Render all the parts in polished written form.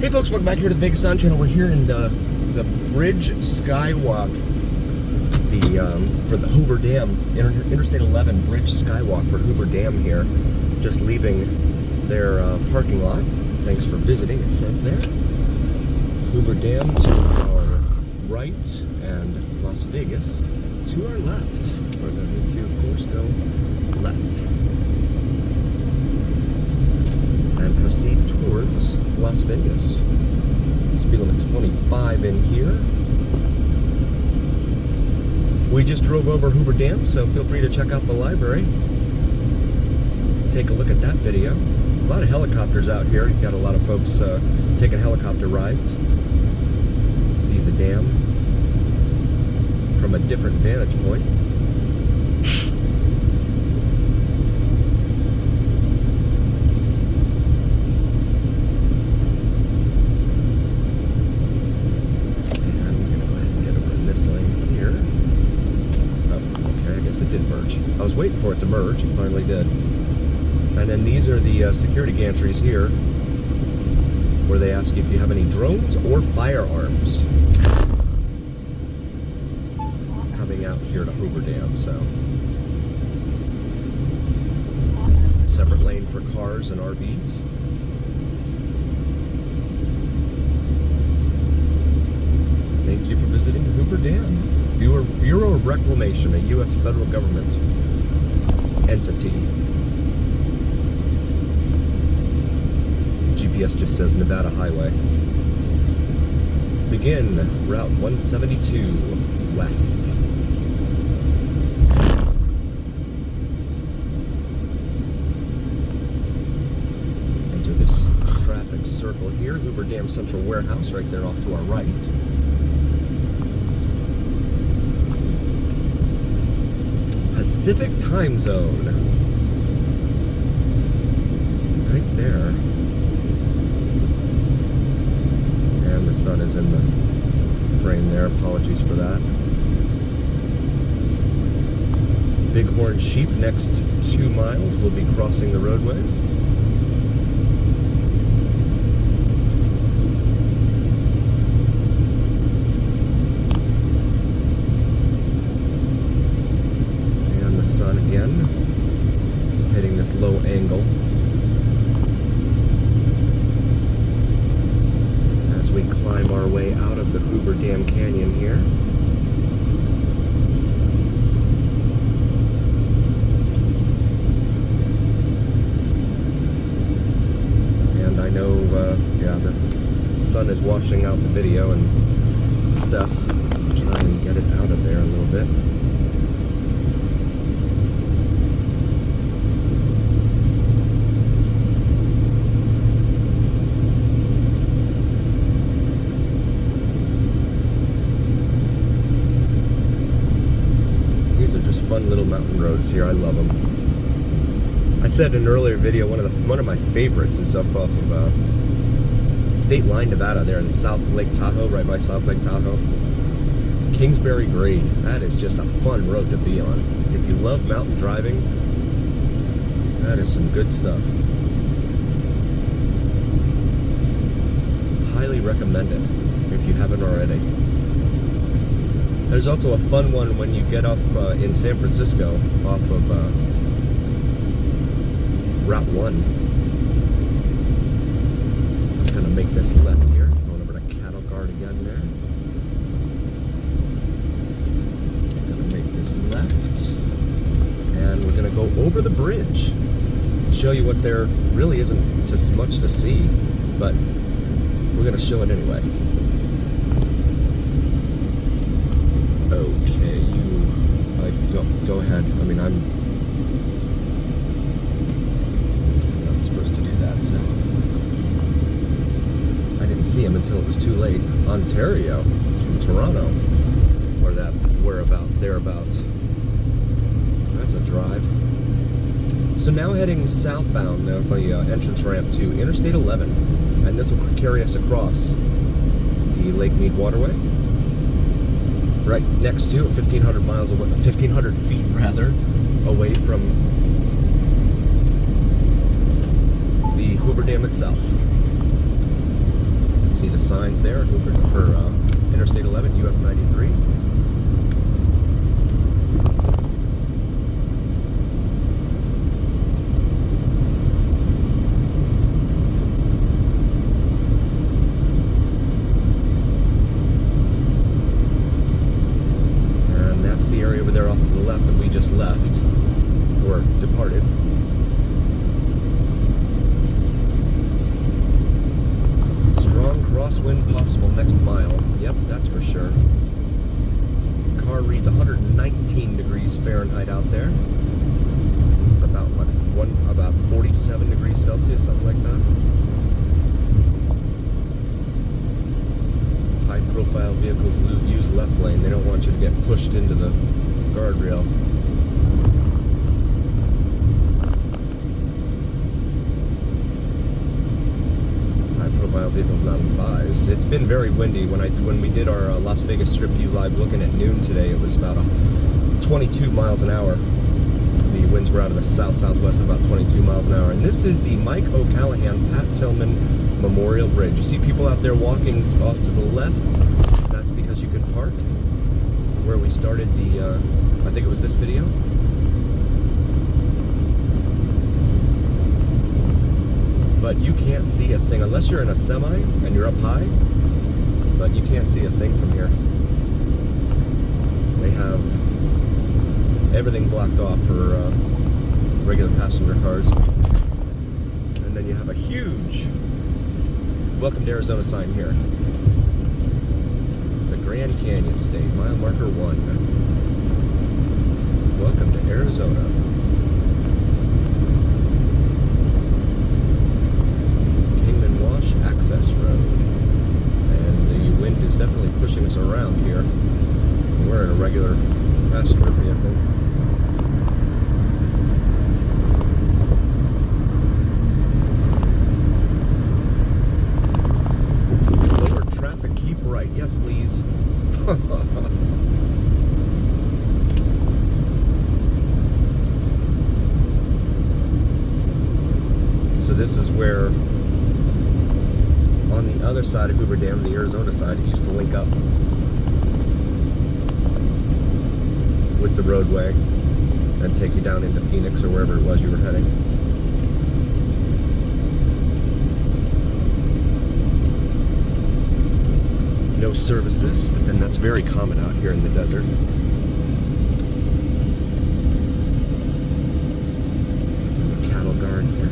Hey folks, welcome back here to the Vegas Don channel. We're here in the bridge skywalk, for the Hoover Dam, Interstate 11 bridge skywalk for Hoover Dam here. Just leaving their parking lot. Thanks for visiting, it says there. Hoover Dam to our right and Las Vegas to our left. We're going to need to, of course, go left and proceed towards Las Vegas. Speed limit 25 in here. We just drove over Hoover Dam, so feel free to check out the library. Take a look at that video. A lot of helicopters out here. You've got a lot of folks taking helicopter rides. See the dam from a different vantage point. It did merge. I was waiting for it to merge. It finally did. And then these are the security gantries here, where they ask you if you have any drones or firearms coming out here to Hoover Dam. So, a separate lane for cars and RVs. Thank you for visiting Hoover Dam. Bureau of Reclamation, a U.S. federal government entity. GPS just says Nevada Highway. Begin Route 172 west. Enter this traffic circle here. Hoover Dam Central Warehouse right there off to our right. Pacific time zone. Right there. And the sun is in the frame there. Apologies for that. Bighorn sheep next 2 miles will be crossing the roadway. Sun again, hitting this low angle as we climb our way out of the Hoover Dam Canyon here. And I know, yeah, the sun is washing out the video and stuff. Try and get it out of there a little bit. Fun little mountain roads here. I love them. I said in an earlier video, one of my favorites is up off of State Line, Nevada, there in South Lake Tahoe, right by South Lake Tahoe. Kingsbury Grade. That is just a fun road to be on. If you love mountain driving, that is some good stuff. Highly recommend it if you haven't already. There's also a fun one when you get up in San Francisco off of Route 1. I'm going to make this left here. Going over to Cattle Guard again there. Going to make this left. And we're going to go over the bridge. Show you what there really isn't too much to see, but we're going to show it anyway. Okay, go ahead. I mean, I'm not supposed to do that, so I didn't see him until it was too late. Ontario, from Toronto, or thereabouts. That's a drive. So now heading southbound, the entrance ramp to Interstate 11, and this will carry us across the Lake Mead Waterway. Right next to 1,500 miles away, 1,500 feet rather, away from the Hoover Dam itself. See the signs there for Interstate 11, US 93. And that's the area over there off to the left that we just left, or departed. Strong crosswind possible next mile. Yep, that's for sure. Car reads 119 degrees Fahrenheit out there. It's about what, about 47 degrees Celsius, something like that. High-profile vehicles use left lane. They don't want you to get pushed into the guardrail. Vehicles not advised. It's been very windy. When we did our Las Vegas Strip View live looking at noon today, it was about 22 miles an hour. The winds were out of the south-southwest at about 22 miles an hour. And this is the Mike O'Callahan Pat Tillman Memorial Bridge. You see people out there walking off to the left. That's because you can park where we started the, I think it was this video. But you can't see a thing unless you're in a semi and you're up high, but you can't see a thing from here. They have everything blocked off for regular passenger cars. And then you have a huge Welcome to Arizona sign here. The Grand Canyon State, mile marker 1. Welcome to Arizona. Access road, and the wind is definitely pushing us around here. We're in a regular passenger vehicle. Slower traffic, keep right. Yes, please. So this is where, on the other side of Hoover Dam, the Arizona side, it used to link up with the roadway and take you down into Phoenix or wherever it was you were heading. No services, but then that's very common out here in the desert. Cattle guard here.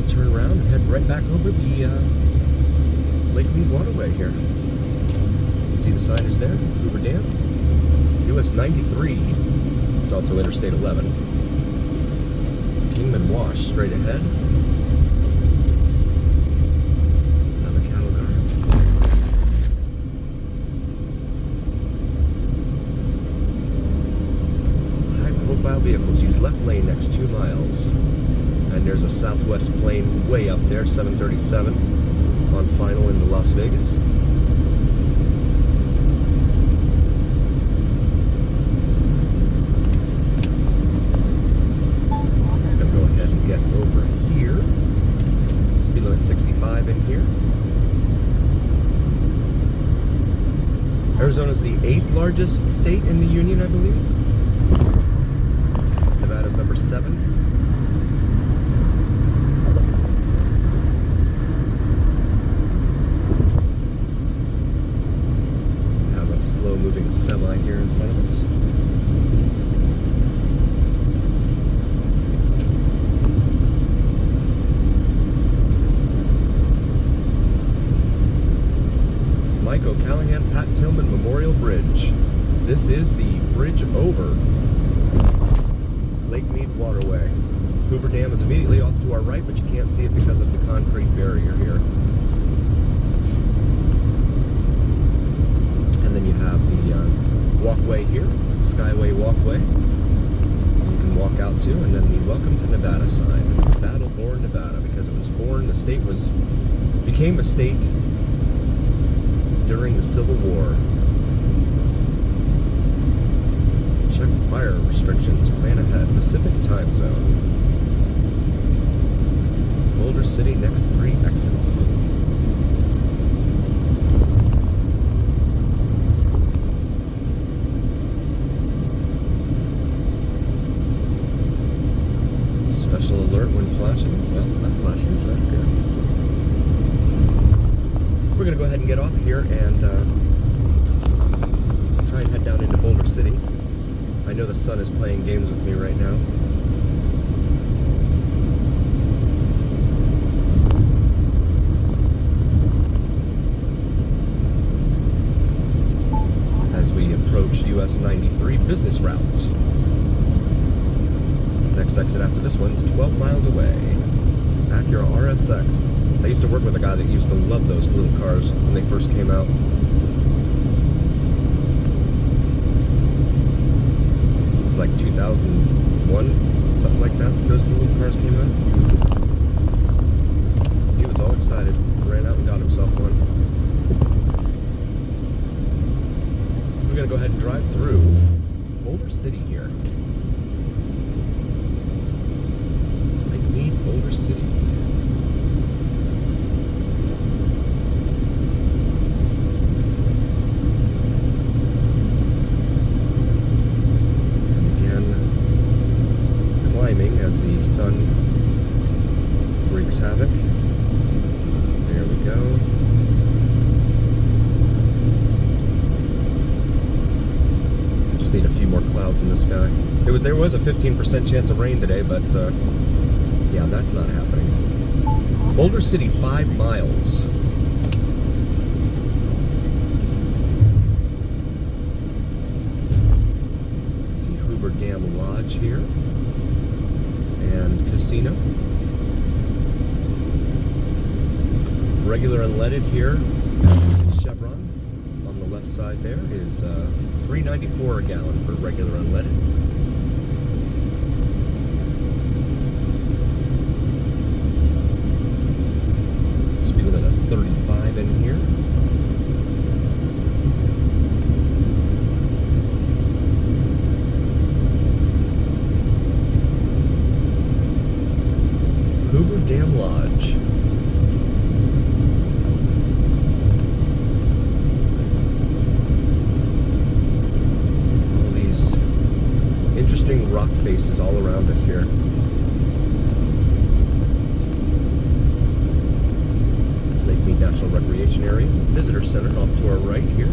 Turn around and head right back over the Lake Mead waterway here. See the sign is there, Hoover Dam, US 93. It's also Interstate 11. Kingman Wash straight ahead. Another cattle guard. High-profile vehicles use left lane next 2 miles. And there's a Southwest plane way up there, 737, on final in the Las Vegas. I'm going to go ahead and get over here. Speed limit 65 in here. Arizona's the 8th largest state in the union, I believe. Nevada's number 7. Slow-moving semi here in front of us. Mike O'Callahan Pat Tillman Memorial Bridge. This is the bridge over Lake Mead waterway. Hoover Dam is immediately off to our right, but you can't see it because of the concrete barrier here. And then you have the walkway here, Skyway walkway. You can walk out to, and then the Welcome to Nevada sign. Battle-born Nevada, because it was born, the state became a state during the Civil War. Check fire restrictions. Plan ahead. Pacific time zone. Boulder City, next 3 exits. Special alert when flashing. Well, it's not flashing, so that's good. We're going to go ahead and get off here and try and head down into Boulder City. I know the sun is playing games with me right now. As we approach US 93 business routes. Next exit after this one's 12 miles away. Acura RSX. I used to work with a guy that used to love those little cars when they first came out. It was like 2001, something like that, those little cars came out. He was all excited, ran out and got himself one. We're going to go ahead and drive through Boulder City here. Boulder City. And again, climbing as the sun wreaks havoc. There we go. Just need a few more clouds in the sky. There was a 15% chance of rain today, but yeah, that's not happening. Boulder City, 5 miles. See Hoover Dam Lodge here. And casino. Regular unleaded here. Chevron on the left side there is $3.94 a gallon for regular unleaded. Speed limit of 35 in here. Hoover Dam Lodge. All these interesting rock faces all around us here. National Recreation Area, Visitor Center off to our right here.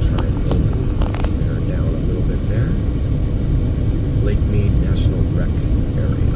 Try and bear down a little bit there. Lake Mead National Rec Area.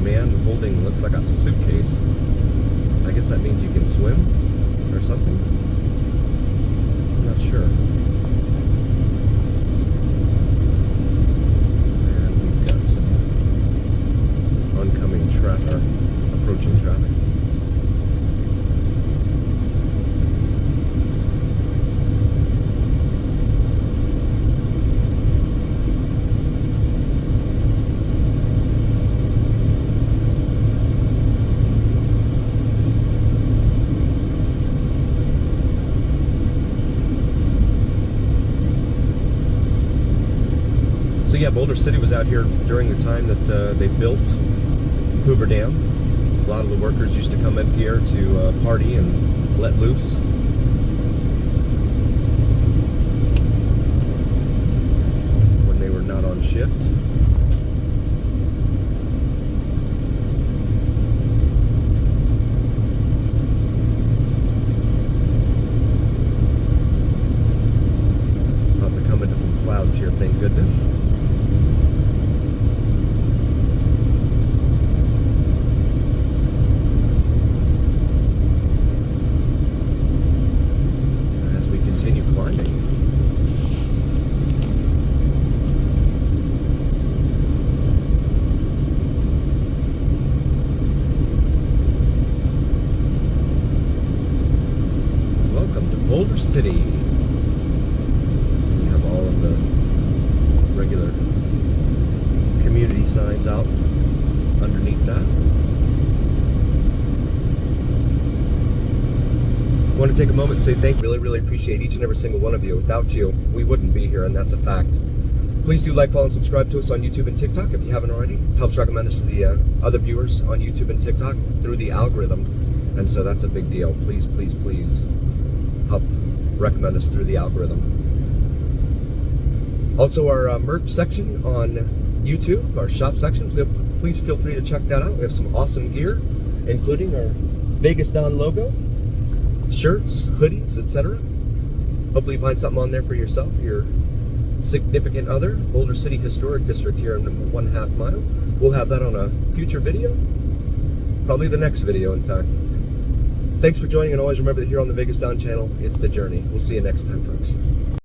Man holding, looks like a suitcase. I guess that means you can swim or something. I'm not sure. And we've got some oncoming traffic, approaching traffic. So yeah, Boulder City was out here during the time that they built Hoover Dam. A lot of the workers used to come up here to party and let loose. When they were not on shift. About to come into some clouds here, thank goodness. Continue climbing. Boulder City. We have all of the regular community signs out underneath that. I want to take a moment and say thank you. Really appreciate each and every single one of you. Without you, we wouldn't be here, and that's a fact. Please do like, follow, and subscribe to us on YouTube and TikTok if you haven't already. It helps recommend us to the other viewers on YouTube and TikTok through the algorithm, and so that's a big deal. Please help recommend us through the algorithm. Also, our merch section on YouTube, our shop section, please feel free to check that out. We have some awesome gear, including our Vegas Down logo, shirts, hoodies, etc. Hopefully you find something on there for yourself, your significant other. Boulder City Historic District here in 1/2 mile. We'll have that on a future video, probably the next video, in fact. Thanks for joining, and always remember that here on the Vegas Down channel, it's the journey. We'll see you next time, folks.